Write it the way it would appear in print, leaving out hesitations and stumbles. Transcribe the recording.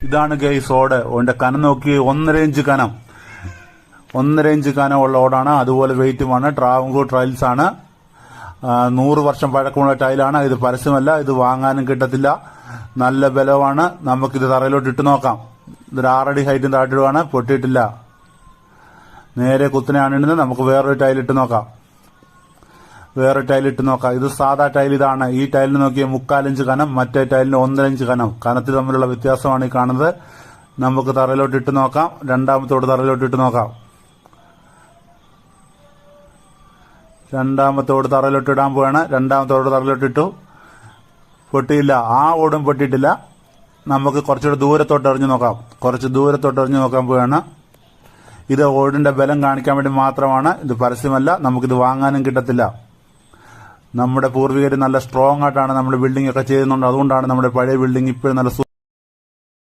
ഇതാണ് ഗൈസ് ഓട്. ഓന്റെ കനം നോക്കി 1.5 ഇഞ്ച് കനം. 1.5 ഇഞ്ച് കനമുള്ള ഓടാണ്. അതുപോലെ വെയിറ്റുമാണ്. ട്രാവൻകൂർ ടൈൽസ് ആണ്. 100 വർഷം പഴക്കമുള്ള ടൈലാണ്. ഇത് പരസ്യമല്ല. ഇത് വാങ്ങാനും കിട്ടത്തില്ല. നല്ല ബലമാണ്. നമുക്കിത് തറയിലോട്ട് ഇട്ട് നോക്കാം. ഇതൊരു 6 അടി ഹൈറ്റും താഴ്ത്തിടുവാണ്. പൊട്ടിയിട്ടില്ല. നേരെ കുത്തനെയാണ് ഇടുന്നത്. നമുക്ക് വേറൊരു ടൈലിട്ട് നോക്കാം. ഇത് സാധാ ടൈൽ ഇതാണ്. ഈ ടൈലിന് നോക്കിയ 3/4 ഇഞ്ച് കനം, മറ്റേ ടൈലിന് 1.5 ഇഞ്ച് കനം. കനത്തിൽ തമ്മിലുള്ള വ്യത്യാസമാണ് ഈ കാണുന്നത്. നമുക്ക് തറയിലോട്ട് ഇട്ട് നോക്കാം. രണ്ടാമത്തോട് തറയിലോട്ട് ഇട്ട് നോക്കാം. രണ്ടാമത്തോട് തറയിലോട്ട് ഇടാൻ പോവാണ്. രണ്ടാമത്തോട് തറയിലോട്ട് ഇട്ടു. പൊട്ടിയില്ല. ആ ഓടും പൊട്ടിയിട്ടില്ല. നമുക്ക് കുറച്ചുകൂടെ ദൂരത്തോട്ട് എറിഞ്ഞു നോക്കാം. നോക്കാൻ പോവാണ്. ഇത് ഓടിന്റെ ബലം കാണിക്കാൻ വേണ്ടി മാത്രമാണ്. ഇത് പരസ്യമല്ല. നമുക്കിത് വാങ്ങാനും കിട്ടത്തില്ല. നമ്മുടെ പൂർവികർ നല്ല സ്ട്രോങ് ആയിട്ടാണ് നമ്മുടെ ബിൽഡിംഗ് ഒക്കെ ചെയ്യുന്നുണ്ട്. അതുകൊണ്ടാണ് നമ്മുടെ പഴയ ബിൽഡിംഗ് ഇപ്പോഴും നല്ല